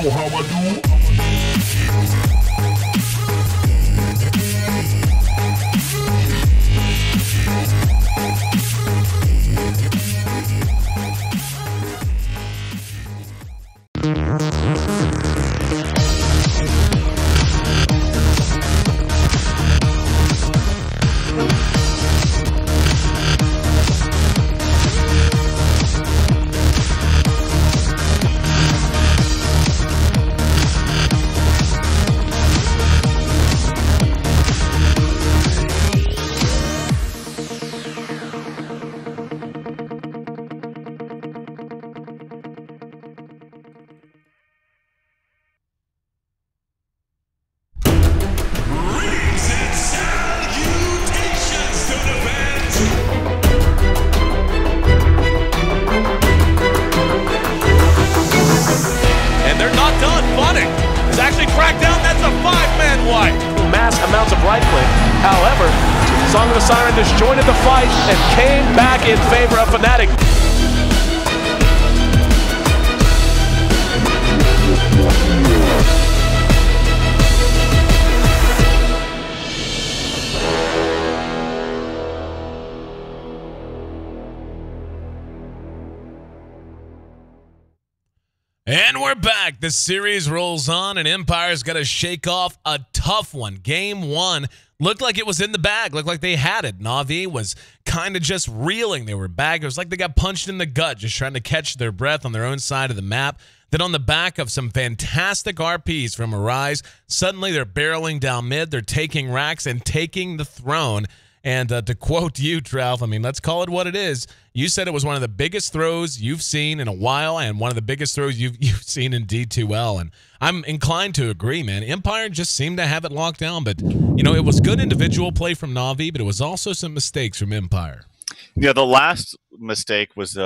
know how I do. Song of the Siren disjointed the fight and came back in favor of Fnatic. And we're back. The series rolls on, and Empire's got to shake off a tough one. Game one looked like it was in the bag, looked like they had it. Na'Vi was kind of just reeling. They were back. It was like they got punched in the gut, just trying to catch their breath on their own side of the map. Then on the back of some fantastic RPs from Arise, suddenly they're barreling down mid. They're taking racks and taking the throne. And to quote you, Trout, I mean, let's call it what it is. You said it was one of the biggest throws you've seen in a while and one of the biggest throws you've seen in D2L. And I'm inclined to agree, man. Empire just seemed to have it locked down. But, you know, it was good individual play from Na'Vi, but it was also some mistakes from Empire. Yeah, the last mistake was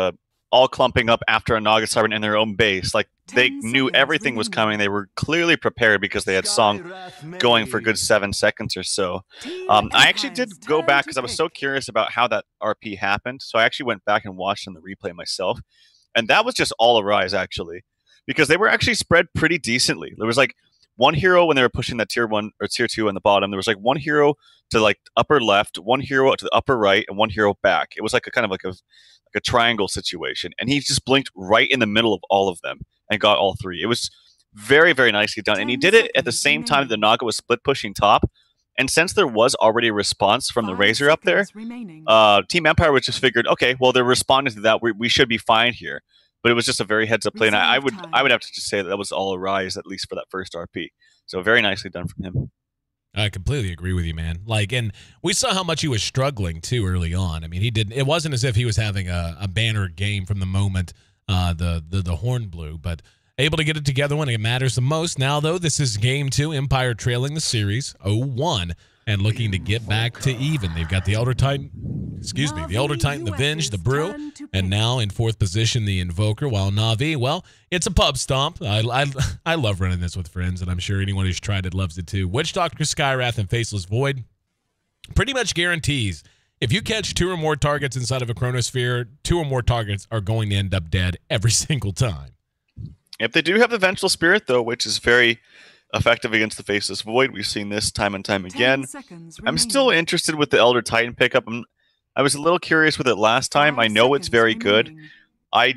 all clumping up after a Naga Siren in their own base. Like, they knew everything was coming. They were clearly prepared because they had Song going for a good 7 seconds or so. I actually did go back because I was so curious about how that RP happened. So I actually went back and watched on the replay myself. And that was just all Arise, actually. Because they were actually spread pretty decently. There was like one hero when they were pushing that tier 1 or tier 2 in the bottom. There was like one hero to like upper left, one hero to the upper right, and one hero back. It was like a kind of like a triangle situation. And he just blinked right in the middle of all of them and got all three. It was very, very nicely done. And he did it at the same time that the Naga was split pushing top. And since there was already a response from the Razor up there, Team Empire was just figured, okay, well, they're responding to that. We should be fine here. But it was just a very heads-up play. And I would have to just say that was all Arise, at least for that first RP. So very nicely done from him. I completely agree with you, man. Like, and we saw how much he was struggling too early on. I mean, he didn't. It wasn't as if he was having a banner game from the moment the horn blew, but able to get it together when it matters the most. Now, though, this is game 2. Empire trailing the series 0-1 and looking to get back to even. They've got the Elder Titan, the Elder Titan, the Venge, the Brew, and now in 4th position, the Invoker, while Na'Vi, well, it's a pub stomp. I love running this with friends, and I'm sure anyone who's tried it loves it too. Witch Doctor, Skywrath, and Faceless Void pretty much guarantees if you catch 2 or more targets inside of a Chronosphere, 2 or more targets are going to end up dead every single time. If they do have the Vengeful Spirit, though, which is very effective against the Faceless Void, we've seen this time and time again. I'm still interested with the Elder Titan pickup. I was a little curious with it last time. I know it's very good. I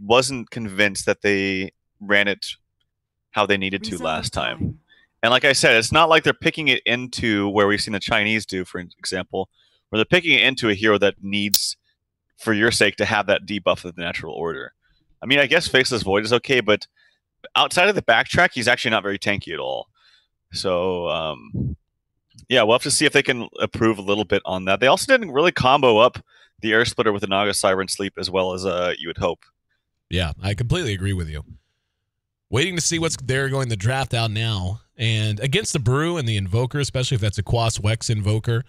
wasn't convinced that they ran it how they needed to last time. And like I said, it's not like they're picking it into where we've seen the Chinese do, for example, where they're picking it into a hero that needs, for your sake, to have that debuff of the natural order. I mean, I guess Faceless Void is okay, but outside of the backtrack, he's actually not very tanky at all. So, yeah, we'll have to see if they can improve a little bit on that. They also didn't really combo up the Air Splitter with the Naga Siren Sleep as well as you would hope. Yeah, I completely agree with you. Waiting to see what's they're going to draft out now. And against the Brew and the Invoker, especially if that's a Quas Wex Invoker,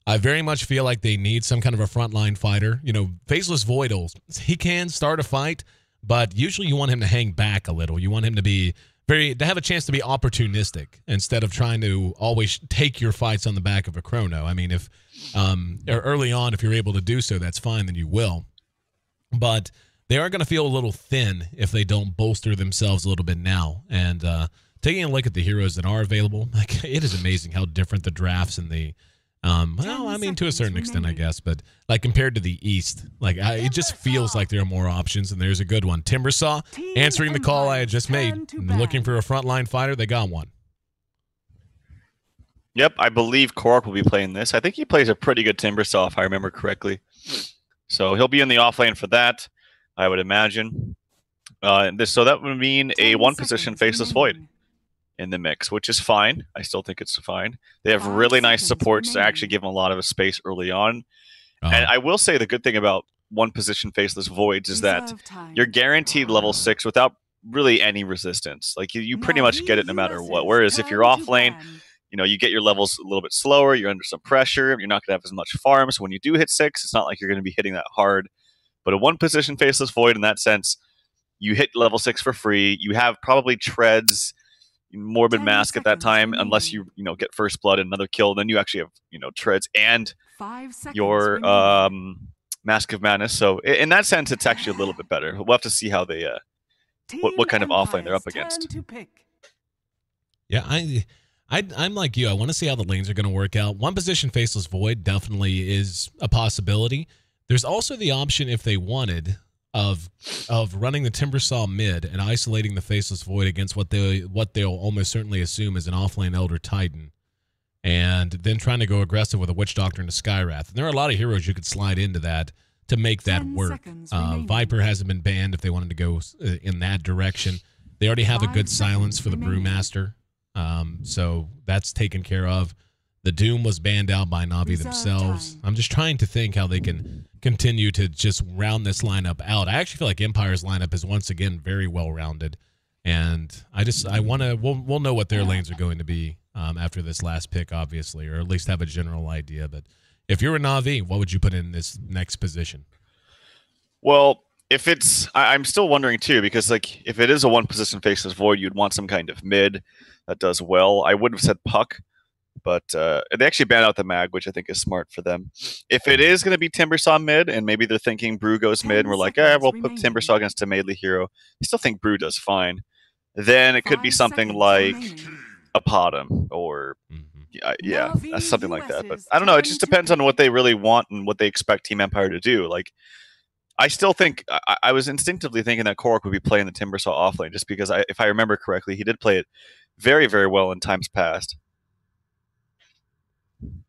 I very much feel like they need some kind of a frontline fighter. You know, Faceless Void, he can start a fight, but usually you want him to hang back a little. You want him to be to have a chance to be opportunistic instead of trying to always take your fights on the back of a chrono. I mean, if early on, if you're able to do so, that's fine, then you will. But they are going to feel a little thin if they don't bolster themselves a little bit now. And taking a look at the heroes that are available, like, it is amazing how different the drafts and the well, I mean, to a certain extent, I guess, but like compared to the East, like it just feels like there are more options, and there's a good one. Timbersaw answering the call I had just made, looking for a frontline fighter. They got one. Yep, I believe Korok will be playing this. I think he plays a pretty good Timbersaw, if I remember correctly. So he'll be in the offlane for that, I would imagine. So that would mean a one-position Faceless Void in the mix, which is fine. I still think it's fine. They have really nice supports to actually give them a lot of space early on. And I will say the good thing about one-position Faceless Voids is that you're guaranteed level 6 without really any resistance. Like, you pretty much get it no matter what. Whereas if you're off lane, you know, you get your levels a little bit slower, you're under some pressure, you're not going to have as much farm. So when you do hit 6, it's not like you're going to be hitting that hard. But a one-position Faceless Void, in that sense, you hit level 6 for free. You have probably treads, Morbid Mask at that time, unless you get First Blood and another kill. Then you actually have treads and your Mask of Madness. So in that sense, it's actually a little bit better. We'll have to see how they what kind of offlane they're up against. Yeah, I'm like you. I want to see how the lanes are going to work out. One position Faceless Void definitely is a possibility. There's also the option, if they wanted, of running the Timbersaw mid and isolating the Faceless Void against what they'll almost certainly assume is an offlane Elder Titan, and then trying to go aggressive with a Witch Doctor and a Skywrath. And there are a lot of heroes you could slide into that to make that work. Viper hasn't been banned if they wanted to go in that direction. They already have a good silence for the Brewmaster, so that's taken care of. The Doom was banned out by Na'Vi themselves. I'm just trying to think how they can continue to just round this lineup out. I actually feel like Empire's lineup is once again very well rounded, and we'll know what their lanes are going to be after this last pick, obviously, or at least have a general idea. But if you're a Na'Vi, what would you put in this next position? Well, if it's, I'm still wondering too, because like if it is a one-position Faceless Void, you'd want some kind of mid that does well. I would have said Puck. But they actually banned out the mag, which I think is smart for them. If it is going to be Timbersaw mid, and maybe they're thinking Brew goes mid, and we're like, we'll put Timbersaw against a melee hero. I still think Brew does fine. Then it could be something like a Potom, or yeah, something like that. But I don't know. It just depends on what they really want and what they expect Team Empire to do. Like, I still think I was instinctively thinking that Korok would be playing the Timbersaw offlane, just because if I remember correctly, he did play it very, very well in times past.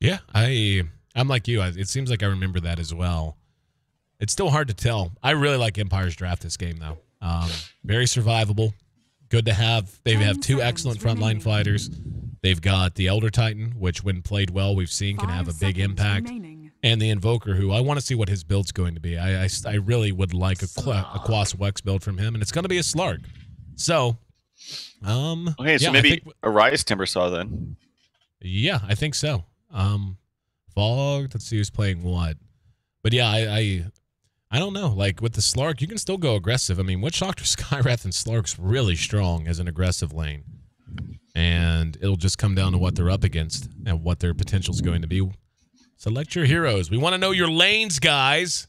Yeah, I'm like you. It seems like I remember that as well. It's still hard to tell. I really like Empire's draft this game, though. Very survivable. Good to have. They have two excellent frontline fighters. They've got the Elder Titan, which when played well, we've seen can have a big impact. And the Invoker, who I want to see what his build's going to be. I really would like a Quas Wex build from him, and it's going to be a Slark. So, okay, so maybe a Rise Timbersaw then. Yeah, I think so. Fog, let's see who's playing what. But yeah, I don't know. Like with the Slark, you can still go aggressive. I mean, Witch Doctor, Skywrath, and Slark's really strong as an aggressive lane. And it'll just come down to what they're up against and what their potential is going to be. Select your heroes. We want to know your lanes, guys.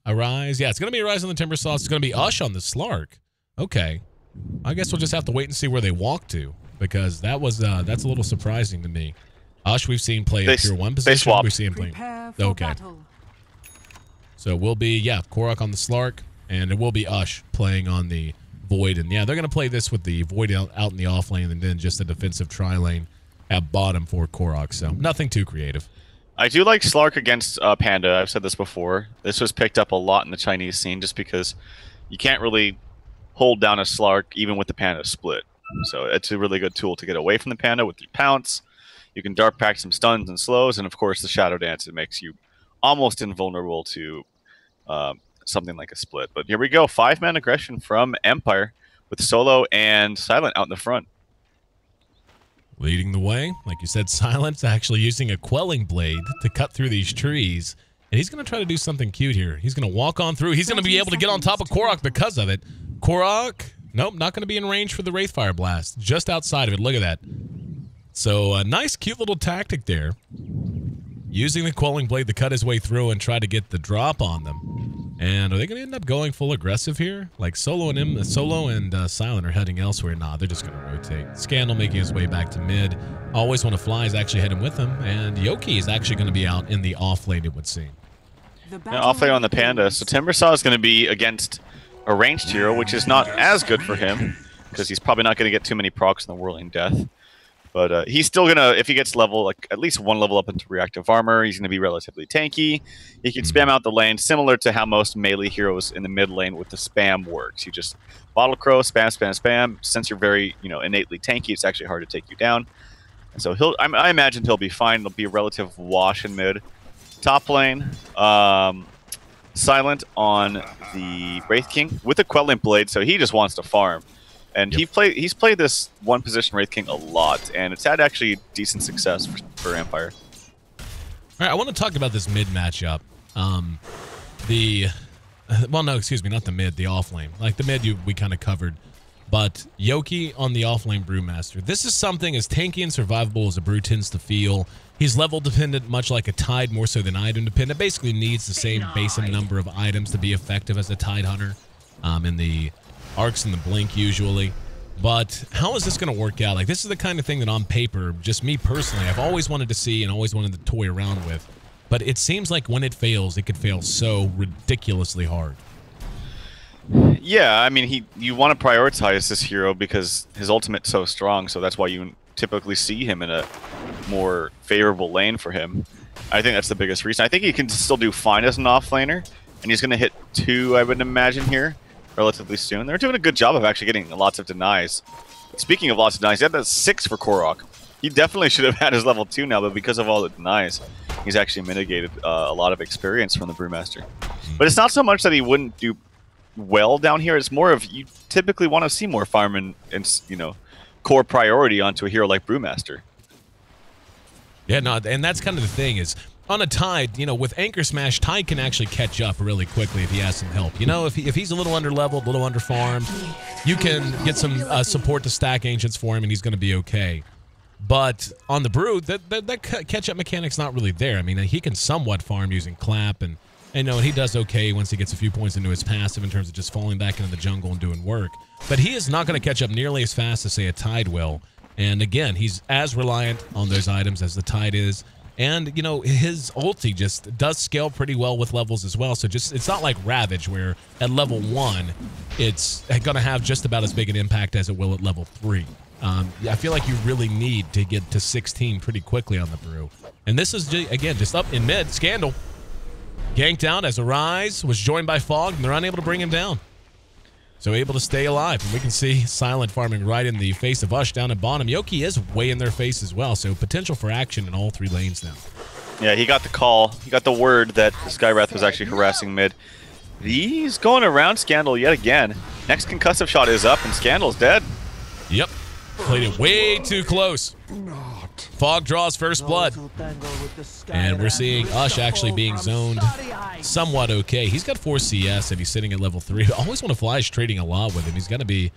Arise. Yeah, it's going to be Arise on the Timbersaw. It's going to be Ush on the Slark. Okay. I guess we'll just have to wait and see where they walk to, because that was that's a little surprising to me. Ush, we've seen play a pure one position. We've seen him play. Okay. Battle. So we'll be, Korok on the Slark, and it will be Ush playing on the Void. And yeah, they're going to play this with the Void out in the off lane, and then just a defensive tri-lane at bottom for Korok. So nothing too creative. I do like Slark against Panda. I've said this before. This was picked up a lot in the Chinese scene just because you can't really hold down a Slark even with the Panda split. So it's a really good tool to get away from the Panda with your Pounce. You can Dark Pack some stuns and slows, and of course the Shadow Dance. It makes you almost invulnerable to something like a split. But here we go. 5-man aggression from Empire with Solo and Silent out in the front. Leading the way, like you said, Silent's actually using a Quelling Blade to cut through these trees And he's going to try to do something cute here. He's going to walk on through. He's going to be able to get on top of Korok because of it. Korok, nope, not going to be in range for the Wraithfire Blast. Just outside of it. Look at that. So a nice, cute little tactic there. Using the Quelling Blade to cut his way through and try to get the drop on them. And are they going to end up going full aggressive here? Like Solo and Silent are heading elsewhere. Nah, they're just going to rotate. Scandal making his way back to mid. Always Wanna Fly is actually heading with him. And Yoki is actually going to be out in the off lane, it would seem. Off lane on the Panda. So Timbersaw is going to be against a ranged hero, which is not as good for him, because he's probably not going to get too many procs in the Whirling Death. But he's still going to, if he gets level, like at least one level up into reactive armor, he's going to be relatively tanky. He can spam out the lane, similar to how most melee heroes in the mid lane with the spam works. You just Bottle Crow, spam, spam, spam. Since you're very, innately tanky, it's actually hard to take you down. And so I imagine he'll be fine. There'll be a relative wash in mid. Top lane, Silent on the Wraith King with a Quelling Blade, so he just wants to farm. And he's played this one position Wraith King a lot, and it's had actually decent success for Empire. All right, I want to talk about this mid matchup. Well, no, excuse me, not the mid, the off lane. Like the mid we kind of covered. But Yoki on the off lane Brewmaster. This is something as tanky and survivable as a Brew tends to feel. He's level dependent, much like a Tide, more so than item dependent. Basically needs the same basic number of items to be effective as a Tide Hunter in the arcs and the blink usually. But how is this going to work out? Like, this is the kind of thing that on paper, just me personally, I've always wanted to see and always wanted to toy around with. But it seems like when it fails, it could fail so ridiculously hard. Yeah, I mean, you want to prioritize this hero because his ultimate's so strong, so that's why you typically see him in a more favorable lane for him. I think that's the biggest reason. I think he can still do fine as an offlaner, and he's going to hit 2, I would imagine, here relatively soon. They're doing a good job of actually getting lots of denies. Speaking of lots of denies, he had that 6 for Korok. He definitely should have had his level 2 now, but because of all the denies, he's actually mitigated a lot of experience from the Brewmaster. But it's not so much that he wouldn't do well down here. It's more of you typically want to see more farm and core priority onto a hero like Brewmaster. Yeah, no, and that's kind of the thing is on a Tide, with Anchor Smash, Tide can actually catch up really quickly if he has some help. If he's a little under-leveled, a little under-farmed, you can get some support to stack Ancients for him, and he's going to be okay. But on the Brew, that catch-up mechanic's not really there. I mean, he can somewhat farm using Clap, and he does okay once he gets a few points into his passive in terms of just falling back into the jungle and doing work. But he is not going to catch up nearly as fast as, say, a Tide will. And again, he's as reliant on those items as the Tide is. And, his ulti just does scale pretty well with levels as well. So it's not like Ravage where at level 1, it's going to have just about as big an impact as it will at level 3. I feel like you really need to get to 16 pretty quickly on the Brew. And this is, again, just up in mid. Scandal ganked out as Arise was joined by Fog, and they're unable to bring him down. So able to stay alive. And we can see Silent farming right in the face of Ush down at bottom. Yoki is way in their face as well, so potential for action in all 3 lanes now. Yeah, he got the call. He got the word that Skywrath was actually harassing mid. He's going around Scandal yet again. Next concussive shot is up, and Scandal's dead. Yep. Played it way too close. Fog draws first blood. And we're seeing Ush actually being zoned somewhat okay. He's got 4 CS and he's sitting at level 3. Always Wanna Fly is trading a lot with him. He's going to be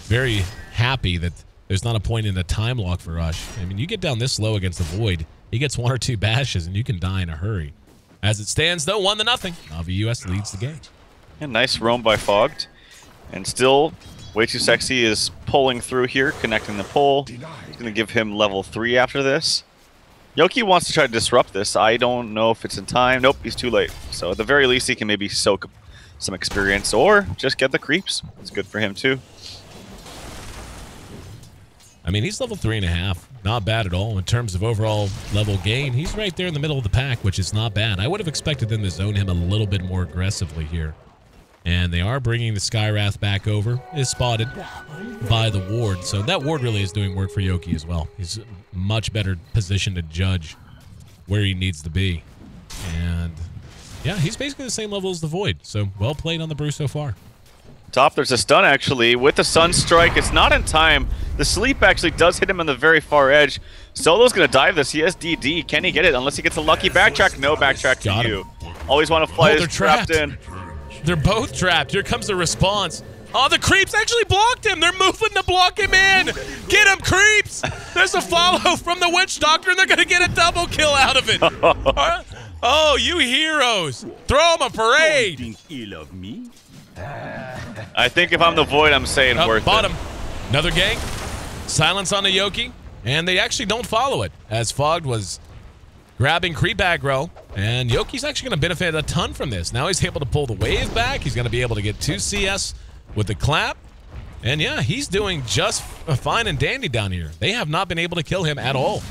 very happy that there's not a point in the time lock for Ush. I mean, you get down this low against the Void, he gets 1 or 2 bashes and you can die in a hurry. As it stands, though, 1-0. Navi US leads the game. And nice roam by Fogged. And still, Way Too Sexy is pulling through here, connecting the pole. He's going to give him level 3 after this. Yoki wants to try to disrupt this. I don't know if it's in time. Nope, he's too late. So at the very least, he can maybe soak some experience or just get the creeps. It's good for him too. I mean, he's level 3.5. Not bad at all in terms of overall level gain. He's right there in the middle of the pack, which is not bad. I would have expected them to zone him a little bit more aggressively here. And they are bringing the Skywrath back over. Is spotted by the ward. So that ward really is doing work for Yoki as well. He's much better positioned to judge where he needs to be. And yeah, he's basically the same level as the Void. So well played on the Brew so far. Top, there's a stun actually with the Sunstrike. It's not in time. The sleep actually does hit him on the very far edge. Solo's going to dive this. He has DD. Can he get it? Unless he gets a lucky backtrack. No backtrack to you. Always want to fly they're is trapped in. They're both trapped. Here comes the response. Oh, the creeps actually blocked him. They're moving to block him in. Get him, creeps. There's a follow from the witch doctor, and they're going to get a double kill out of it. Oh, you heroes. Throw him a parade. Think ill of me? I think if I'm the Void, I'm saying worth bottom. it. Another gank. Silence on the Yoki. And they actually don't follow it, as Fogged was grabbing creep aggro. And Yoki's actually going to benefit a ton from this. Now he's able to pull the wave back. He's going to be able to get 2 CS with the clap. And yeah, he's doing just fine and dandy down here. They have not been able to kill him at all.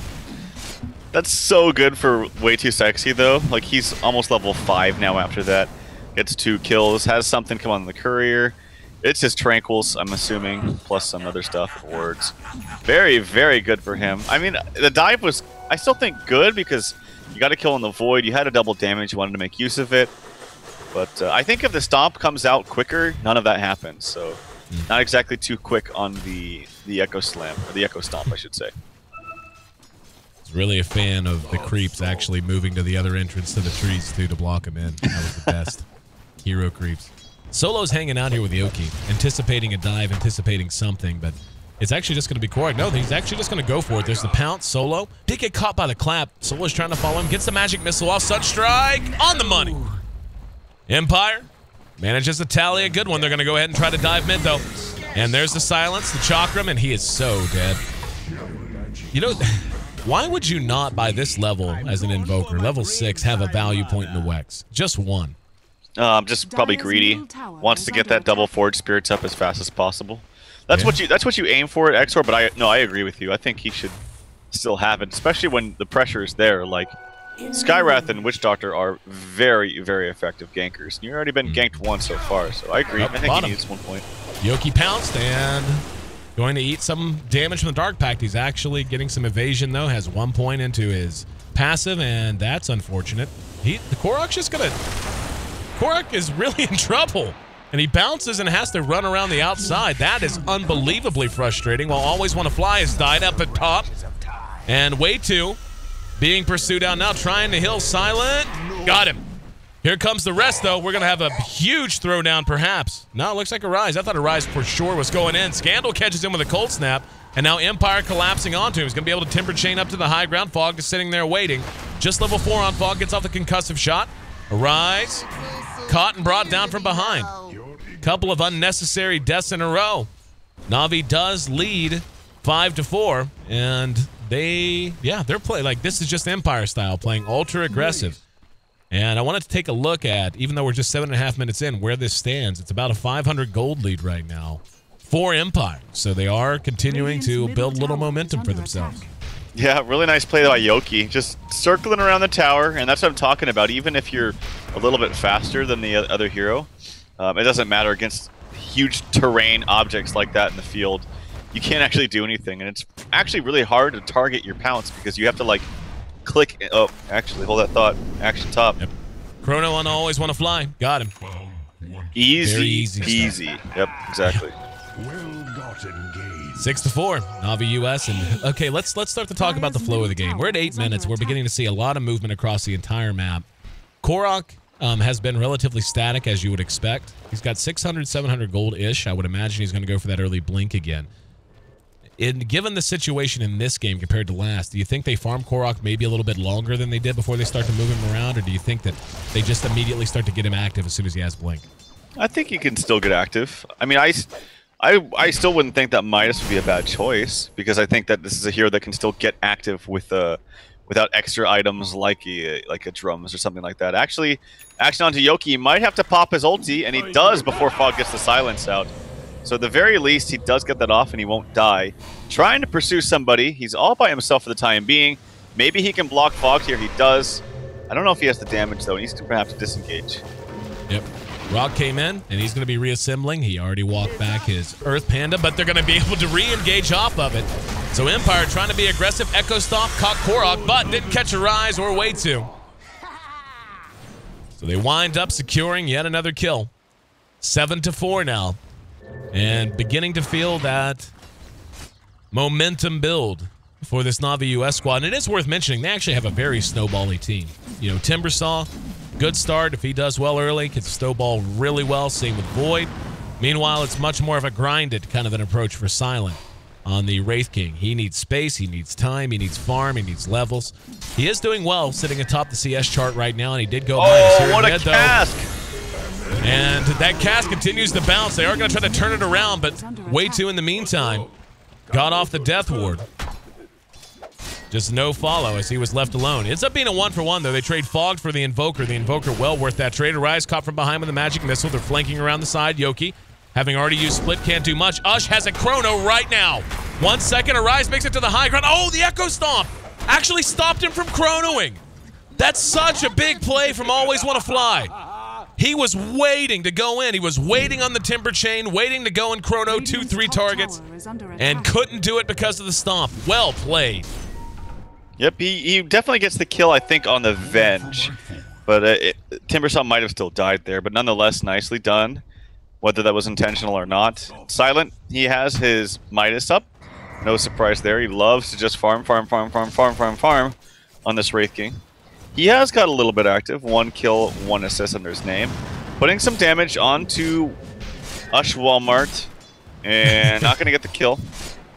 That's so good for Way Too Sexy, though. Like, he's almost level 5 now after that. Gets 2 kills, has something come on the courier. It's his Tranquils, I'm assuming, plus some other stuff, words. Very, very good for him. I mean, the dive was, I still think, good because you got a kill in the Void. You had a double damage. You wanted to make use of it. But I think if the Stomp comes out quicker, none of that happens. So, not exactly too quick on the Echo Slam, or the Echo Stomp, I should say. Really a fan of the creeps actually moving to the other entrance to the trees too to block him in. That was the best. Hero creeps. Solo's hanging out here with Yoki, anticipating a dive, anticipating something, but it's actually just going to be Korok. No, he's actually just going to go for it. There's the pounce. Solo did get caught by the clap. Solo's trying to follow him, gets the magic missile off. Such strike on the money. Empire manages to tally a good one. They're going to go ahead and try to dive mid though. And there's the silence, the chakram, and he is so dead. You know, why would you not, by this level, as an Invoker, level 6, have a value point in the Wex? Just one. Just probably greedy. Wants to get that double Forge Spirits up as fast as possible. That's what you aim for at Exor, but I agree with you. I think he should still have it, especially when the pressure is there. Like, Skywrath and Witch Doctor are very, very effective gankers. You've already been ganked once so far, so I agree. I think he needs 1 point. Yoki pounced and going to eat some damage from the Dark Pact. He's actually getting some evasion, though. Has 1 point into his passive, and that's unfortunate. The Korok's just going to... Korok is really in trouble, and he bounces and has to run around the outside. That is unbelievably frustrating. While Always Want to Fly has died up at top, and Way Too being pursued out now, trying to heal Silent. Got him. Here comes the rest, though. We're going to have a huge throwdown, perhaps. No, it looks like Arise. I thought Arise for sure was going in. Scandal catches him with a cold snap, and now Empire collapsing onto him. He's going to be able to Timber Chain up to the high ground. Fog is sitting there waiting. Just level 4 on Fog. Gets off the concussive shot. Arise. Caught and brought down from behind. Couple of unnecessary deaths in a row. Na'Vi does lead 5-4, and they're playing like this is just Empire style, playing ultra aggressive. And I wanted to take a look at, even though we're just 7.5 minutes in, where this stands. It's about a 500 gold lead right now for Empire. So they are continuing to build a little momentum for themselves. Yeah, really nice play by Yoki. Just circling around the tower, and that's what I'm talking about. Even if you're a little bit faster than the other hero, it doesn't matter against huge terrain objects like that in the field. You can't actually do anything, and it's actually really hard to target your pounce because you have to, like, click. Oh, actually, hold that thought. Action top. Yep. Chrono on Always Want to Fly. Got him. Easy, very easy. Easy. Yep, exactly. 6-4, Na'Vi US, and okay, let's start to talk about the flow of the game. We're at 8 minutes. We're beginning to see a lot of movement across the entire map. Korok has been relatively static, as you would expect. He's got 600, 700 gold-ish. I would imagine he's going to go for that early blink again. Given the situation in this game compared to last, do you think they farm Korok maybe a little bit longer than they did before they start to move him around, or do you think that they just immediately start to get him active as soon as he has blink? I think he can still get active. I mean, I still wouldn't think that Midas would be a bad choice, because I think that this is a hero that can still get active with without extra items like a drums or something like that. Actually, action onto Yoki, might have to pop his ulti, and he does before Fog gets the silence out. So at the very least, he does get that off and he won't die. Trying to pursue somebody. He's all by himself for the time being. Maybe he can block Fog here. He does. I don't know if he has the damage, though. He's going to have to disengage. Yep. Rock came in, and he's going to be reassembling. He already walked back his Earth Panda, but they're going to be able to re-engage off of it. So Empire trying to be aggressive. Echo Stomp caught Korok, but didn't catch a Rise or Way Too. So they wind up securing yet another kill. 7-4 now. And beginning to feel that momentum build for this Na'Vi US squad. And it is worth mentioning, they actually have a very snowbally team. You know, Timbersaw, Good start. If he does well early, can snowball really well. Same with Void. Meanwhile, it's much more of a grinded kind of an approach for Silent on the Wraith King. He needs space, he needs time, he needs farm, he needs levels. He is doing well sitting atop the CS chart right now, and he did go minus here what in a mid, cask! And that cast continues to bounce. They are going to try to turn it around, but way too in the meantime. Got off the Death Ward. Just no follow as he was left alone. Ends up being a 1-for-1, though. They trade Fogged for the Invoker. The Invoker well worth that trade. Arise caught from behind with a Magic Missile. They're flanking around the side. Yoki, having already used Split, can't do much. Ush has a Chrono right now. 1 second. Arise makes it to the high ground. Oh, the Echo Stomp actually stopped him from chronoing. That's such a big play from Always Wanna Fly. He was waiting to go in. He was waiting on the Timber Chain, waiting to go and chrono 2-3 targets, and couldn't do it because of the stomp. Well played. Yep, he definitely gets the kill, I think, on the Venge. But Timberstomp might have still died there, but nonetheless, nicely done, whether that was intentional or not. Silent, he has his Midas up. No surprise there. He loves to just farm on this Wraith King. He has got a little bit active. 1 kill, 1 assist under his name. Putting some damage onto Ush Walmart. And not going to get the kill.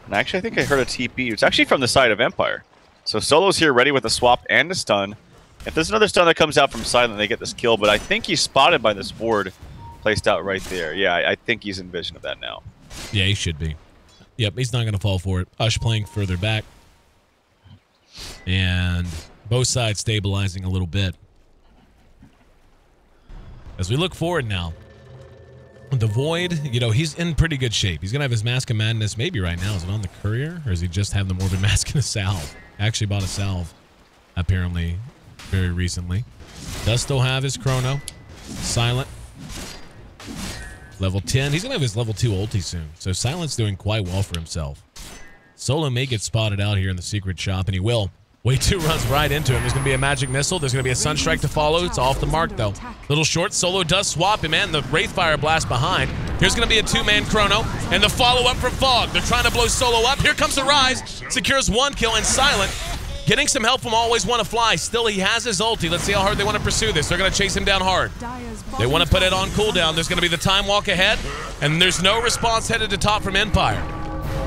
And actually, I think I heard a TP. It's actually from the side of Empire. So Solo's here ready with a swap and a stun. If there's another stun that comes out from Silent, they get this kill. But I think he's spotted by this ward placed out right there. Yeah, I think he's in vision of that now. Yeah, he should be. Yep, he's not going to fall for it. Ush playing further back. And both sides stabilizing a little bit. As we look forward now, the Void, you know, he's in pretty good shape. He's going to have his Mask of Madness maybe right now. Is it on the Courier? Or does he just have the Morbid Mask and a Salve? Actually bought a Salve, apparently, very recently. Does still have his Chrono. Silent. Level 10. He's going to have his level 2 ulti soon. So Silent's doing quite well for himself. Solo may get spotted out here in the secret shop, and he will. Way 2 runs right into him. There's going to be a Magic Missile. There's going to be a Sunstrike to follow. It's off the mark, though. Little short. Solo does swap him, and the Wraithfire Blast behind. Here's going to be a 2-man Chrono, and the follow-up from Fog. They're trying to blow Solo up. Here comes the Rise. Secures 1 kill, and Silent getting some help from Always Wanna Fly. Still, he has his ulti. Let's see how hard they want to pursue this. They're going to chase him down hard. They want to put it on cooldown. There's going to be the Time Walk ahead, and there's no response headed to top from Empire.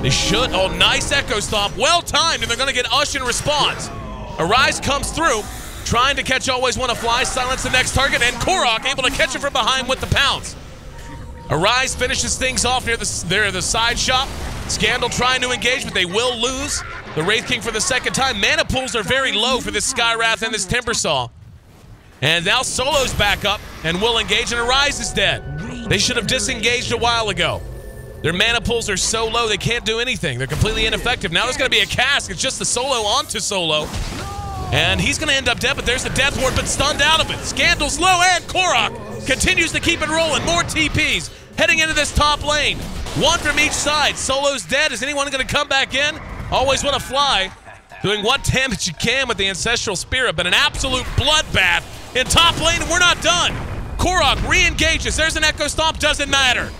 They should. Oh, nice Echo Stomp. Well timed, and they're going to get Ush in response. Arise comes through, trying to catch Always Wanna Fly. Silence the next target, and Korok able to catch him from behind with the pounce. Arise finishes things off near the side shop. Scandal trying to engage, but they will lose. The Wraith King for the second time. Mana pools are very low for this Skywrath and this Timbersaw. And now Solo's back up and will engage, and Arise is dead. They should have disengaged a while ago. Their mana pools are so low they can't do anything. They're completely ineffective. Now there's going to be a cast. It's just the Solo onto Solo. And he's going to end up dead, but there's the Death Ward, but stunned out of it. Scandal's low, and Korok continues to keep it rolling. More TPs heading into this top lane. 1 from each side. Solo's dead. Is anyone going to come back in? Always Wanna Fly. Doing what damage you can with the Ancestral Spirit, but an absolute bloodbath in top lane, and we're not done. Korok re-engages. There's an Echo Stomp. Doesn't matter.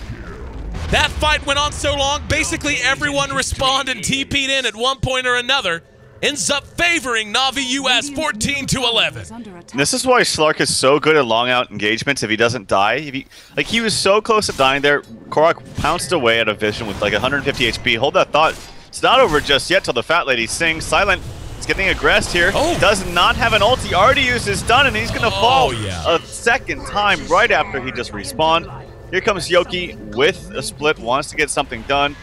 That fight went on so long, basically everyone respawned and TP'd in at one point or another. Ends up favoring Na'Vi US 14-11. This is why Slark is so good at long out engagements if he doesn't die. He was so close to dying there. Korok pounced away at a vision with like 150 HP. Hold that thought. It's not over just yet till the Fat Lady sings. Silent is getting aggressed here. Oh. Does not have an ult. He already used his stun, and he's going to fall a second time right after he just respawned. Here comes Yoki with a split, wants to get something done.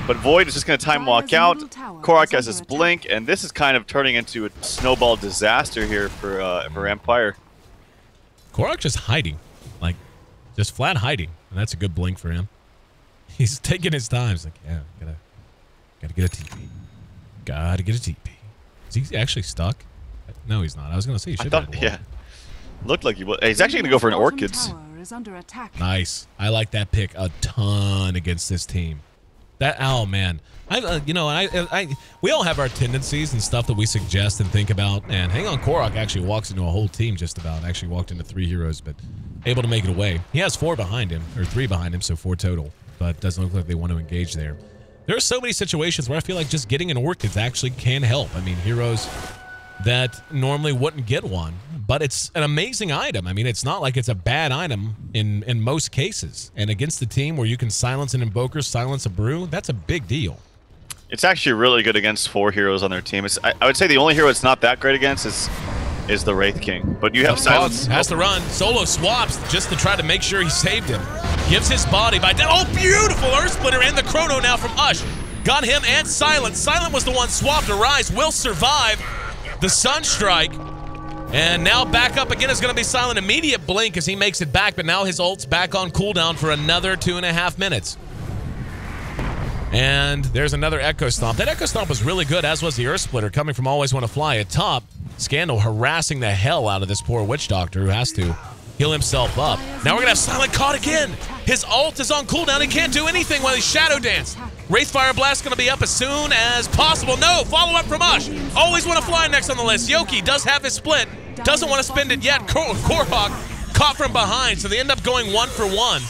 But Void is just going to time walk out. Korok has his blink, and this is kind of turning into a snowball disaster here for Empire. Korok just hiding. Like, just flat hiding. And that's a good blink for him. He's taking his time. He's like, yeah, gotta get a TP. Gotta get a TP. Is he actually stuck? No, he's not. I was going to say he should have. Yeah. Looked like he was. He's actually going to go for an Orchids. Nice. I like that pick a ton against this team. That, oh man, we all have our tendencies and stuff that we suggest and think about. And hang on, Korok actually walks into a whole team just about. Actually walked into 3 heroes, but able to make it away. He has 4 behind him, or 3 behind him, so 4 total. But doesn't look like they want to engage there. There are so many situations where I feel like just getting an Orchids actually can help. I mean, heroes that normally wouldn't get one. But it's an amazing item. I mean, it's not like it's a bad item in most cases. And against the team where you can silence an Invoker, silence a Brew, that's a big deal. It's actually really good against 4 heroes on their team. I would say the only hero it's not that great against is the Wraith King. But you have silence. Has to run. Solo swaps just to try to make sure he saved him. Gives his body by... Oh, beautiful Earth Splitter and the Chrono now from Ush. Got him and Silent. Silent was the one swapped. Arise will survive the Sunstrike. And now back up again is going to be Silent. Immediate blink as he makes it back, but now his ult's back on cooldown for another 2.5 minutes. And there's another Echo Stomp. That Echo Stomp was really good, as was the Earth Splitter coming from Always Want to Fly at top. Scandal harassing the hell out of this poor Witch Doctor who has to heal himself up. Now we're going to have Silent caught again. His ult is on cooldown. He can't do anything while he's Shadow Dance. Wraithfire Blast going to be up as soon as possible. No, follow up from Ush. Always Want to Fly next on the list. Yoki does have his split. Doesn't want to spend it yet. Korok caught from behind, so they end up going 1 for 1.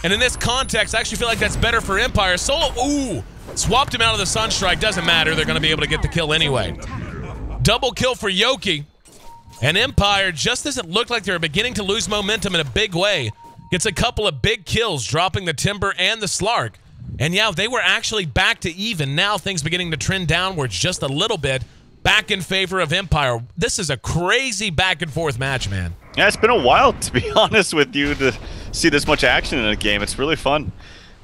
And in this context, I actually feel like that's better for Empire. Solo, ooh, swapped him out of the Sunstrike. Doesn't matter. They're going to be able to get the kill anyway. Double kill for Yoki. And Empire, just as it looked like they were beginning to lose momentum in a big way, gets a couple of big kills, dropping the Timber and the Slark. And yeah, they were actually back to even. Now things beginning to trend downwards just a little bit, back in favor of Empire. This is a crazy back and forth match, man. Yeah, it's been a while, to be honest with you, to see this much action in a game. It's really fun.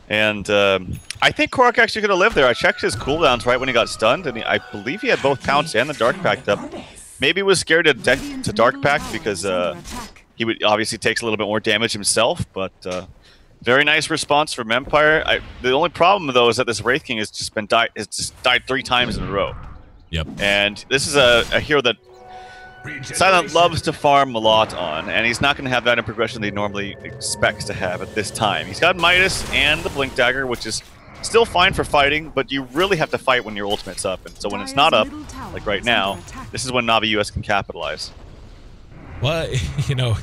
And I think Korok actually could have lived there. I checked his cooldowns right when he got stunned, and I believe he had both Pounce and the Dark Pact up. Maybe he was scared to Dark Pact because he would obviously takes a little bit more damage himself, but very nice response from Empire. The only problem, though, is that this Wraith King has just died 3 times in a row. Yep. And this is a hero that Silent loves to farm a lot on, and he's not going to have that in progression that he normally expects to have at this time. He's got Midas and the Blink Dagger, which is still fine for fighting, but you really have to fight when your ultimate's up. And so when it's not up, like right now, this is when Navi US can capitalize. Well, you know,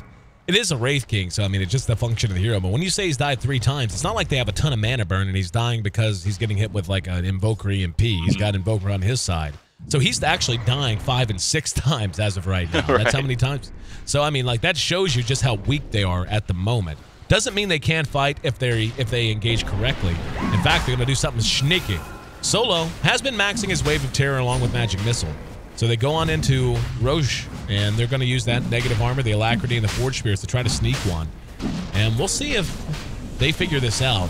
it is a Wraith King, so I mean, it's just the function of the hero. But when you say he's died 3 times, it's not like they have a ton of mana burn and he's dying because he's getting hit with like an Invoker EMP. He's got Invoker on his side. So he's actually dying 5 and 6 times as of right now. Right. That's how many times. So, I mean, like, that shows you just how weak they are at the moment. Doesn't mean they can't fight if they engage correctly. In fact, they're going to do something sneaky. Solo has been maxing his Wave of Terror along with Magic Missile. So they go on into Roche, and they're going to use that negative armor, the Alacrity, and the Forge Spears to try to sneak one. And we'll see if they figure this out.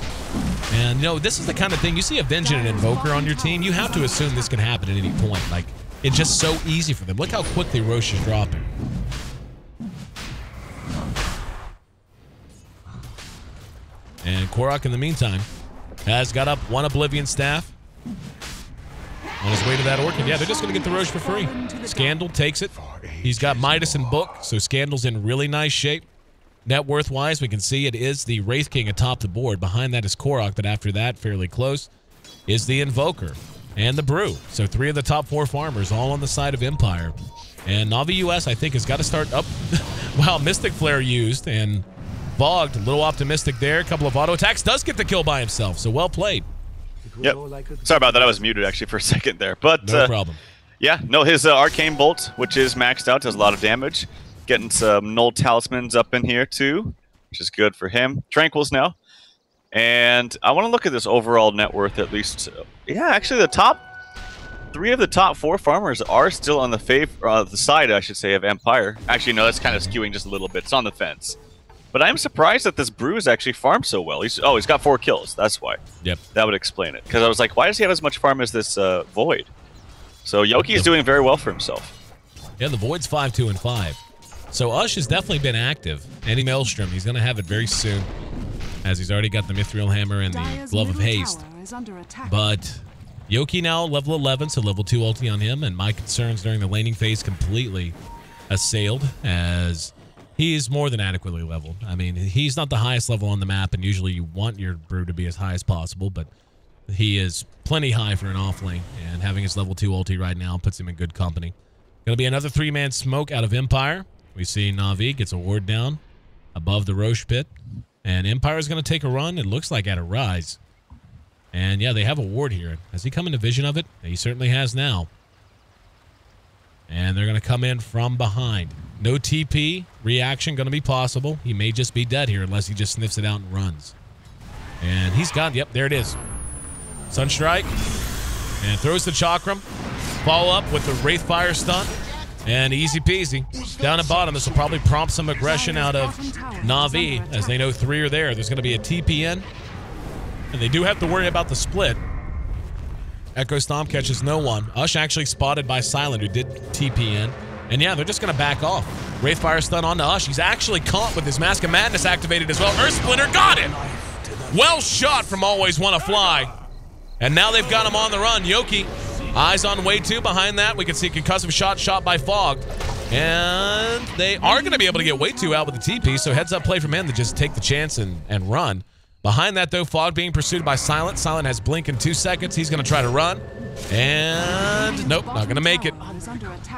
And, you know, this is the kind of thing, you see a Vengeance and Invoker on your team, you have to assume this can happen at any point. Like, it's just so easy for them. Look how quickly Roche is dropping. And Korok, in the meantime, has got up 1 Oblivion Staff on his way to that Orchid. Yeah, they're just going to get the Roche for free. Scandal takes it. He's got Midas and Book, so Scandal's in really nice shape. Net worth-wise, we can see it is the Wraith King atop the board. Behind that is Korok, but after that, fairly close, is the Invoker and the Brew. So 3 of the top 4 farmers all on the side of Empire. And Navi US, I think, has got to start up. Wow, Mystic Flare used, and Bogged, a little optimistic there. A couple of auto attacks. Does get the kill by himself, so well played. Yep. Sorry about that. I was muted, actually, for a second there. But no problem. Yeah, no, his Arcane Bolt, which is maxed out, does a lot of damage. Getting some Null Talismans up in here, too, which is good for him. Tranquils now. And I want to look at this overall net worth, at least. Yeah, actually, the top 3 of the top 4 farmers are still on the side, I should say, of Empire. Actually, no, that's kind of skewing just a little bit. It's on the fence. But I'm surprised that this Brew has actually farmed so well. He's got 4 kills. That's why. Yep. That would explain it. Because I was like, why does he have as much farm as this Void? So Yoki is doing very well for himself. Yeah, the Void's 5-2 and 5. So Ush has definitely been active. Andy Maelstrom, he's going to have it very soon, as he's already got the Mithril Hammer and the Glove of Haste. But Yoki now level 11, so level 2 ulti on him, and my concerns during the laning phase completely assailed, as he's more than adequately leveled. I mean, he's not the highest level on the map, and usually you want your Brew to be as high as possible, but he is plenty high for an offlane, and having his level 2 ulti right now puts him in good company. Going to be another 3-man smoke out of Empire. We see Navi gets a ward down above the Roche pit. And Empire is going to take a run, it looks like, at a Rise. And yeah, they have a ward here. Has he come into vision of it? He certainly has now. And they're going to come in from behind. No TP reaction going to be possible. He may just be dead here unless he just sniffs it out and runs. And he's gone. Yep, there it is. Sunstrike. And throws the Chakram. Follow up with the Wraithfire stun. And easy peasy. Down at bottom, this will probably prompt some aggression out of Na'Vi, as they know 3 are there. There's going to be a TP in. And they do have to worry about the split. Echo Stomp catches no one. Ush actually spotted by Silent, who did TP in. And yeah, they're just going to back off. Wraithfire stun on to Ush. He's actually caught with his Mask of Madness activated as well. Earth Splinter got it! Well shot from Always Wanna Fly. And now they've got him on the run. Yoki, eyes on way 2. Behind that, we can see a concussive shot by Fog. And they are going to be able to get way 2 out with the TP, so heads up play from him to just take the chance and run. Behind that, though, Fog being pursued by Silent. Silent has Blink in 2 seconds. He's going to try to run. And nope, not going to make it.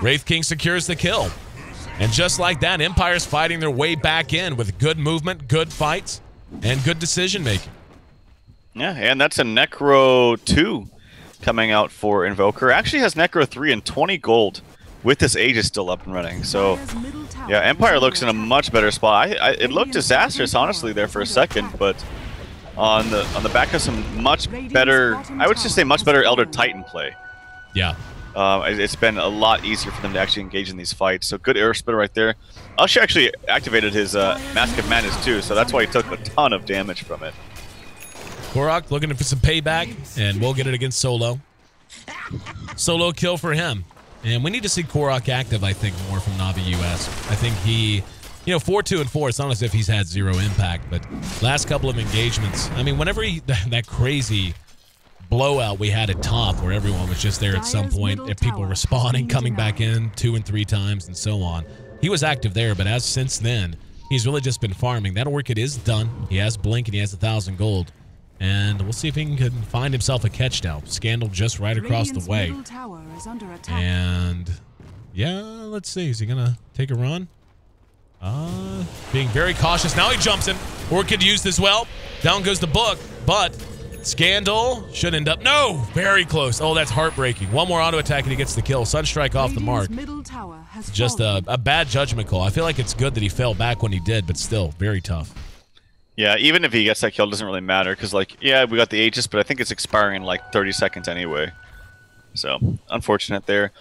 Wraith King secures the kill. And just like that, Empire's fighting their way back in with good movement, good fights, and good decision-making. Yeah, and that's a Necro 2 coming out for Invoker. Actually has Necro 3 and 20 gold with this Aegis still up and running. So, yeah, Empire looks in a much better spot. It looked disastrous, honestly, there for a second, but on the back of some much better, I would just say much better Elder Titan play. Yeah. It's been a lot easier for them to actually engage in these fights. So good air split right there. Ush actually activated his Mask of Madness too, so that's why he took a ton of damage from it. Korok looking for some payback, and we'll get it against Solo. Solo kill for him. And we need to see Korok active, I think, more from Na'Vi US. I think he, 4-2 and 4, it's not as if he's had 0 impact, but last couple of engagements, I mean, whenever that crazy blowout we had at top where everyone was just there at some point, if people were spawning, coming back in 2 and 3 times and so on, he was active there, but as since then, he's really just been farming. That Orchid is done. He has Blink and he has 1,000 gold. And we'll see if he can find himself a catch now. Scandal just right across the way. And yeah, let's see. Is he gonna take a run? Being very cautious. Now he jumps in. Orchid used as well. Down goes the book, but Scandal should end up. No! Very close. Oh, that's heartbreaking. One more auto attack and he gets the kill. Sunstrike off the mark. Just a bad judgment call. I feel like it's good that he fell back when he did, but still, very tough. Yeah, even if he gets that kill, it doesn't really matter, because, like, yeah, we got the Aegis, but I think it's expiring in, like, 30 seconds anyway. So, unfortunate there.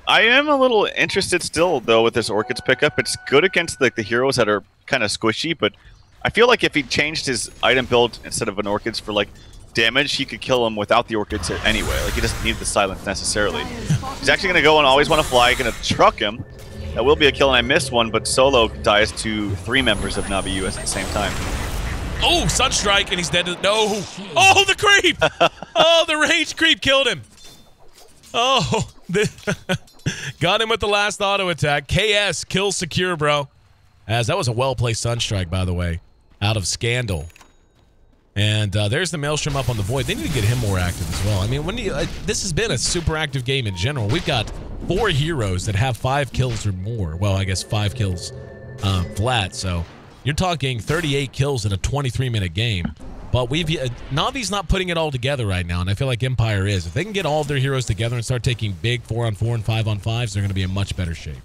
I am a little interested still, though, with this Orchid's pickup. It's good against, like, the heroes that are kind of squishy, but I feel like if he changed his item build instead of an Orchids for, like, damage, he could kill him without the Orchids anyway. Like, he doesn't need the silence necessarily. He's actually going to go and Always Want to Fly, going to truck him. That will be a kill, and I missed one, but Solo dies to 3 members of Na'Vi US at the same time. Oh, Sunstrike, and he's dead. No. Oh, the creep. Oh, the range creep killed him. Oh, got him with the last auto attack. KS, kill secure, bro. As that was a well-placed Sunstrike, by the way, out of Scandal. And there's the Maelstrom up on the Void. They need to get him more active as well. I mean, this has been a super active game in general. We've got 4 heroes that have 5 kills or more. Well, I guess 5 kills flat, so you're talking 38 kills in a 23-minute game. But Navi's not putting it all together right now, and I feel like Empire is. If they can get all of their heroes together and start taking big 4-on-4 and 5-on-5s, they're going to be in much better shape.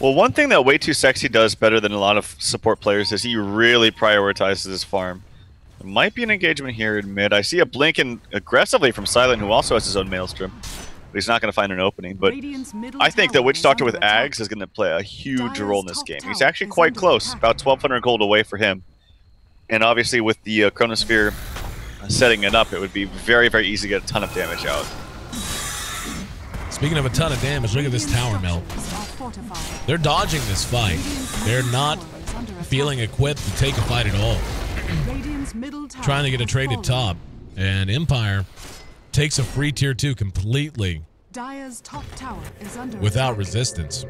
Well, one thing that Way Too Sexy does better than a lot of support players is he really prioritizes his farm. There might be an engagement here in mid. I see a blink in aggressively from Silent, who also has his own Maelstrom. But he's not going to find an opening. But I think that Witch Doctor with Ags is going to play a huge role in this game. He's actually quite close, about 1,200 gold away for him. And obviously with the Chronosphere setting it up, it would be very, very easy to get a ton of damage out. Speaking of a ton of damage, look at this tower melt. They're dodging this fight. They're not feeling equipped to take a fight at all. Trying to get a traded top. And Empire takes a free tier 2 completely without resistance.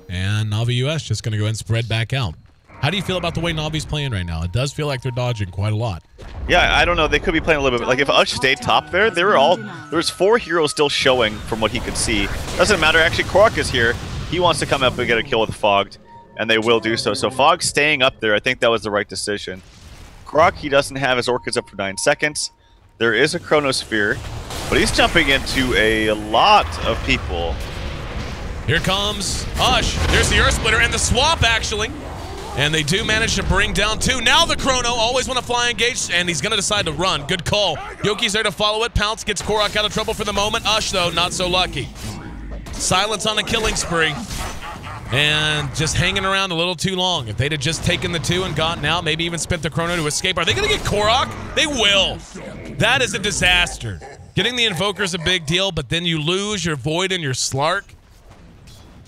And Na'Vi US just going to go ahead and spread back out. How do you feel about the way Na'Vi's playing right now? It does feel like they're dodging quite a lot. Yeah, I don't know. They could be playing a little bit. Like, if Ush stayed top there, there was 4 heroes still showing from what he could see. Doesn't matter. Actually, Korok is here. He wants to come up and get a kill with Fogged, and they will do so. So Fog staying up there, I think that was the right decision. Korok, he doesn't have his Orchids up for 9 seconds. There is a Chronosphere, but he's jumping into a lot of people. Here comes Ush. There's the Earth Splitter and the swap, actually. And they do manage to bring down 2. Now the Chrono, always want to fly engage, and he's going to decide to run. Good call. Yoki's there to follow it. Pounce gets Korok out of trouble for the moment. Ush, though, not so lucky. Silence on a killing spree. And just hanging around a little too long. If they'd have just taken the 2 and gotten out, maybe even spent the Chrono to escape. Are they going to get Korok? They will. That is a disaster. Getting the Invoker is a big deal, but then you lose your Void and your Slark.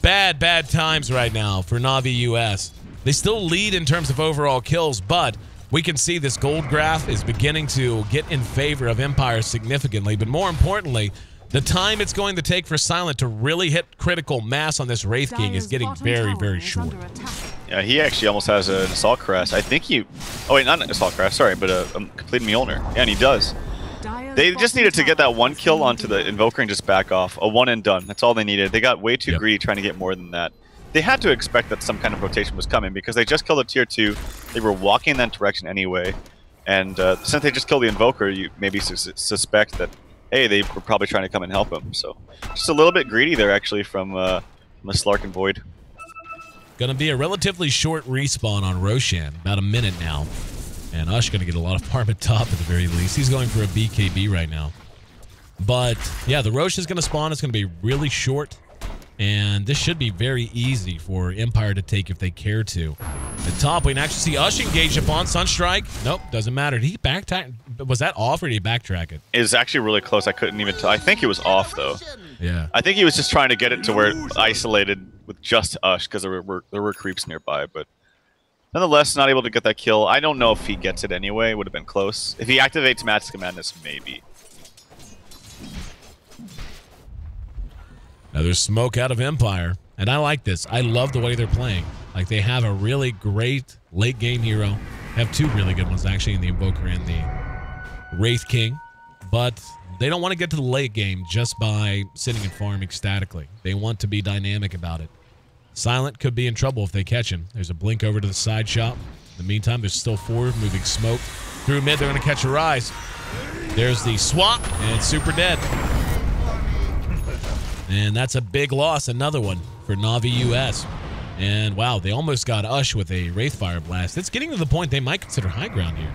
Bad, bad times right now for Na'Vi US. They still lead in terms of overall kills, but we can see this gold graph is beginning to get in favor of Empire significantly. But more importantly, the time it's going to take for Silent to really hit critical mass on this Wraith King is getting very, very short. Yeah, he actually almost has an Assault Crest. I think he... Oh, wait, not an Assault Crest, sorry, but a complete Mjolnir. Yeah, and he does. They just needed to get that 1 kill onto the Invoker and just back off. A 1 and done. That's all they needed. They got way too greedy trying to get more than that. They had to expect that some kind of rotation was coming because they just killed a tier 2. They were walking in that direction anyway. And since they just killed the Invoker, you maybe suspect that, hey, they were probably trying to come and help him. So just a little bit greedy there, actually, from the Slark and Void. Going to be a relatively short respawn on Roshan. About a minute now. And Ush going to get a lot of farm at top at the very least. He's going for a BKB right now. But, yeah, the Rosh is going to spawn. It's going to be really short. And this should be very easy for Empire to take if they care to. At top, we can actually see Ush engaged upon Sunstrike. Nope, doesn't matter. Did he backtrack? Was that off or did he backtrack it? It was actually really close. I couldn't even tell. I think it was off, though. Yeah. I think he was just trying to get it to where it isolated with just Ush because there were creeps nearby. But nonetheless, not able to get that kill. I don't know if he gets it anyway. Would have been close. If he activates Mask of Madness, maybe. Now there's smoke out of Empire, and I like this. I love the way they're playing. Like, they have a really great late game hero. Have 2 really good ones, actually, in the Invoker and the Wraith King. But they don't want to get to the late game just by sitting and farming statically. They want to be dynamic about it. Silent could be in trouble if they catch him. There's a blink over to the side shop. In the meantime, there's still 4 moving smoke. Through mid, they're going to catch a rise. There's the swap, and it's super dead. And that's a big loss, another one for Na'Vi US. And wow, they almost got Ush with a Wraithfire Blast. It's getting to the point they might consider high ground here.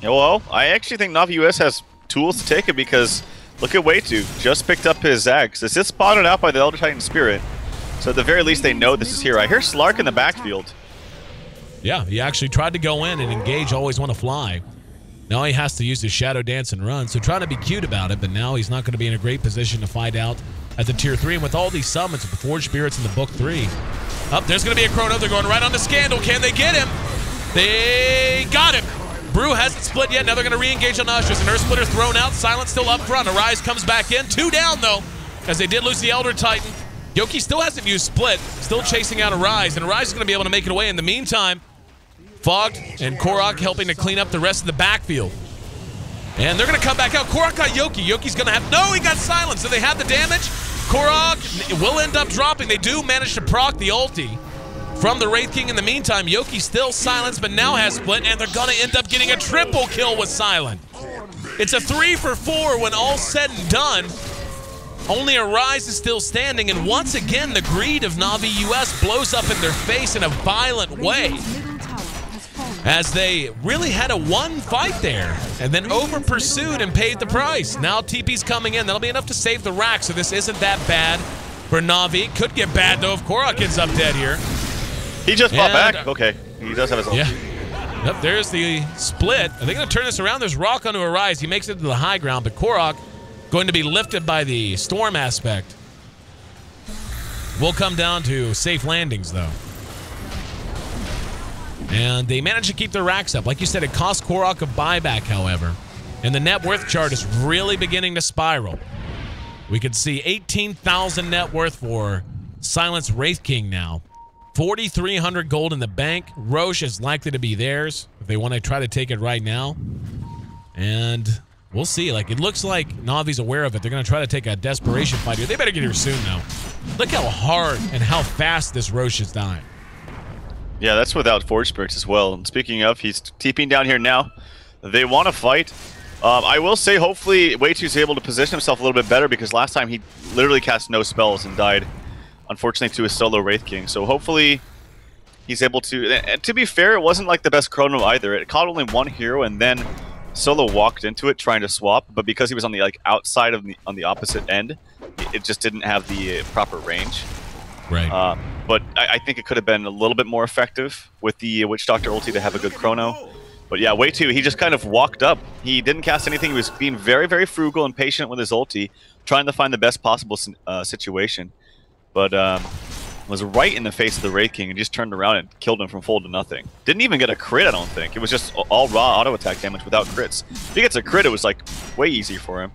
Yeah, well, I actually think Na'Vi US has tools to take it because look at Way2. Just picked up his Zags. This is spotted out by the Elder Titan Spirit. So at the very least, they know this is here. I hear Slark in the backfield. Yeah, he actually tried to go in and engage, always want to fly. Now he has to use his Shadow Dance and run, so trying to be cute about it, but now he's not going to be in a great position to fight out at the Tier 3. And with all these summons, with the Forged Spirits in the Book 3, there's going to be a Chrono. They're going right on the Scandal. Can they get him? They got him. Brew hasn't split yet. Now they're going to re-engage on Ush. There's an Earth Splitter thrown out. Silent still up front. Arise comes back in. 2 down, though, as they did lose the Elder Titan. Yoki still hasn't used Split. Still chasing out Arise, and Arise is going to be able to make it away. In the meantime, Fogged and Korok helping to clean up the rest of the backfield. And they're going to come back out. Korok got Yoki. Yoki's going to have... No, he got silenced. So they have the damage. Korok will end up dropping. They do manage to proc the ulti from the Wraith King. In the meantime, Yoki still silenced, but now has Split, and they're going to end up getting a triple kill with Silent. It's a 3 for 4 when all's said and done. Only Arise is still standing, and once again, the greed of Na'Vi US blows up in their face in a violent way, as they really had a 1 fight there and then over-pursued and paid the price. Now TP's coming in. That'll be enough to save the rack, so this isn't that bad for Na'Vi. Could get bad, though, if Korok ends up dead here. He just fought back. Okay, he does have his ult. Yeah. Yep, there's the split. Are they going to turn this around? There's Rock onto Arise. He makes it to the high ground, but Korok going to be lifted by the storm aspect. Will come down to safe landings, though. And they managed to keep their racks up. Like you said, it cost Korok a buyback, however. And the net worth chart is really beginning to spiral. We could see 18,000 net worth for Silence Wraith King now. 4,300 gold in the bank. Roche is likely to be theirs if they want to try to take it right now. And we'll see. Like, it looks like Na'Vi's aware of it. They're going to try to take a desperation fight here. They better get here soon, though. Look how hard and how fast this Roche is dying. Yeah, that's without Forge Spirits as well. And speaking of, he's TPing down here now. They want to fight. I will say, hopefully, Way2's able to position himself a little bit better because last time he literally cast no spells and died unfortunately, to his solo Wraith King. So hopefully he's able to... And to be fair, it wasn't like the best chrono either. It caught only one hero, and then Solo walked into it trying to swap, but because he was on the outside of on the opposite end, it just didn't have the proper range. Right. But I think it could have been a little bit more effective with the Witch Doctor ulti to have a good chrono. But yeah, way too. He just kind of walked up. He didn't cast anything. He was being very, very frugal and patient with his ulti, trying to find the best possible situation. But was right in the face of the Wraith King and just turned around and killed him from full to nothing. Didn't even get a crit, I don't think. It was just all raw auto attack damage without crits. If he gets a crit, it was like way easier for him.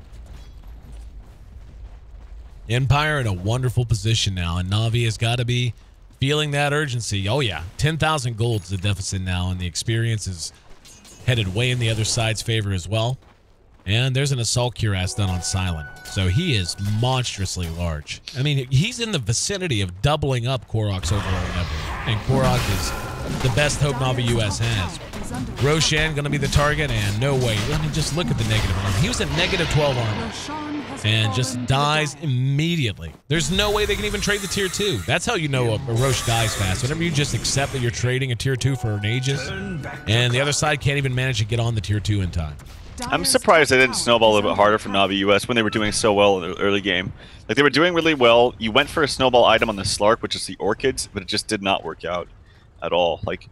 Empire in a wonderful position now, and Na'Vi has got to be feeling that urgency. Oh yeah, 10,000 gold's the deficit now, and the experience is headed way in the other side's favor as well. And there's an Assault Cuirass done on Silent, so he is monstrously large. I mean, he's in the vicinity of doubling up Korok's overall level, and Korok is the best hope Na'Vi US has. Roshan going to be the target, and no way. I mean, just look at the negative armor. He was at negative 12 armor and just dies immediately. There's no way they can even trade the tier 2. That's how you know a Roche dies fast. Whenever you just accept that you're trading a tier 2 for an Aegis, and the other side can't even manage to get on the tier 2 in time. I'm surprised they didn't snowball a little bit harder for Na'Vi US when they were doing so well in the early game. Like, they were doing really well. You went for a snowball item on the Slark, which is the Orchids, but it just did not work out at all. Like,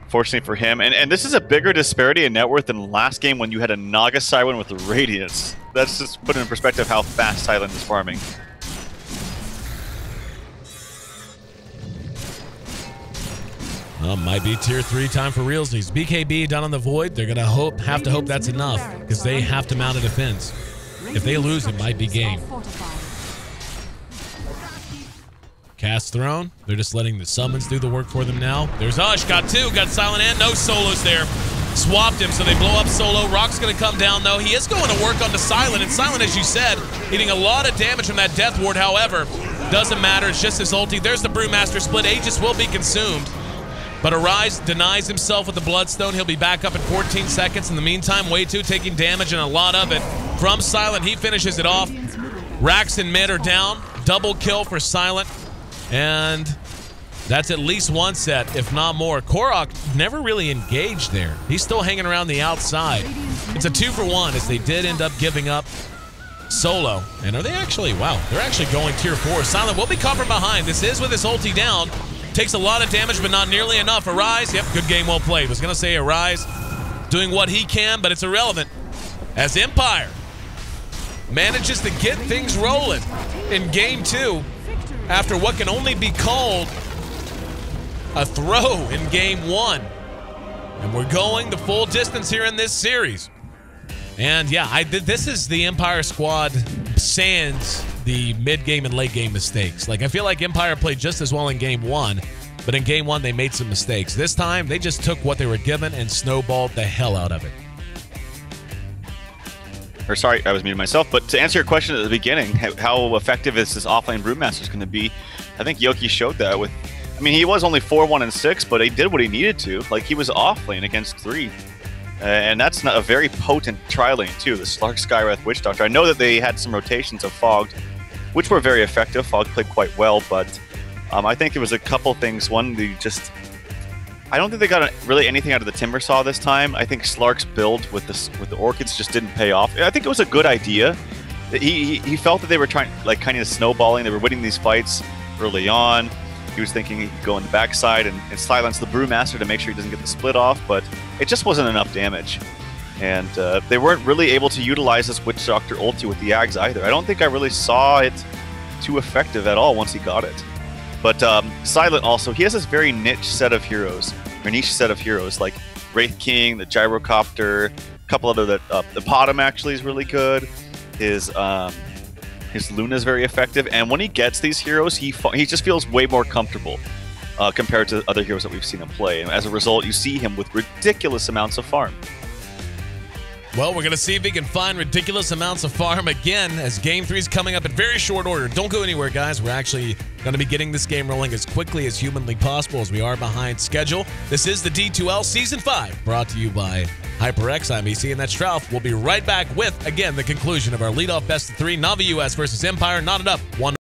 fortunately for him. And this is a bigger disparity in net worth than last game when you had a Naga Siren with the Radiance. That's just put in perspective how fast Silent is farming. Well, might be tier 3 time for realsies. BKB down on the Void. They're going to have to hope that's enough, because they have to mount a defense. If they lose, it might be game. Cast Throne. They're just letting the summons do the work for them now. There's Ush. Got 2. Got Silent and no solos there. Swapped him, so they blow up Solo. Rock's going to come down, though. He is going to work onto Silent, and Silent, as you said, hitting a lot of damage from that Death Ward. However, doesn't matter. It's just his ulti. There's the Brewmaster split. Aegis will be consumed. But Arise denies himself with the Bloodstone. He'll be back up in 14 seconds. In the meantime, Way2 taking damage, and a lot of it from Silent. He finishes it off. Rax and mid are down. Double kill for Silent. And that's at least one set, if not more. Korok never really engaged there. He's still hanging around the outside. It's a 2-for-1, as they did end up giving up Solo. And are they actually, wow, they're actually going tier 4. Silent will be caught from behind. This is with his ulti down. Takes a lot of damage, but not nearly enough. Arise, yep, good game, well played. Was going to say Arise doing what he can, but it's irrelevant. As Empire manages to get things rolling in game 2 after what can only be called a throw in game 1. And we're going the full distance here in this series. And yeah, this is the Empire squad sans the mid-game and late-game mistakes. Like, I feel like Empire played just as well in game 1, but in game 1 they made some mistakes. This time, they just took what they were given and snowballed the hell out of it. Or sorry, I was muting myself, but to answer your question at the beginning, how effective is this offlane Brewmaster going to be? I think Yoki showed that with... I mean, he was only 4-1 and 6, but he did what he needed to. Like, he was offlane against 3. And that's not a very potent tri-lane, too, the Slark, Skywrath, Witch Doctor. I know that they had some rotations of Fogged, which were very effective. Fog played quite well, but I think there was a couple things. One, I don't think they got really anything out of the Timbersaw this time. I think Slark's build with the Orchids just didn't pay off. I think it was a good idea. He felt that they were trying, like, kind of snowballing. They were winning these fights early on. He was thinking he could go on the backside and silence the Brewmaster to make sure he doesn't get the split off, but it just wasn't enough damage. And they weren't really able to utilize this Witch Doctor ulti with the Ags either. I don't think I really saw it too effective at all once he got it. But Silent also, he has this very niche set of heroes, like Wraith King, the Gyrocopter, a couple other that the Potom actually is really good. His Luna is very effective, and when he gets these heroes, he just feels way more comfortable compared to other heroes that we've seen him play. And as a result, you see him with ridiculous amounts of farm. Well, we're going to see if he can find ridiculous amounts of farm again as Game 3 is coming up in very short order. Don't go anywhere, guys. We're actually going to be getting this game rolling as quickly as humanly possible as we are behind schedule. This is the D2L Season 5, brought to you by HyperX. I'm EC, and that's Trout. We'll be right back with, again, the conclusion of our leadoff best of 3, Na'Vi US versus Empire. Knotted up 1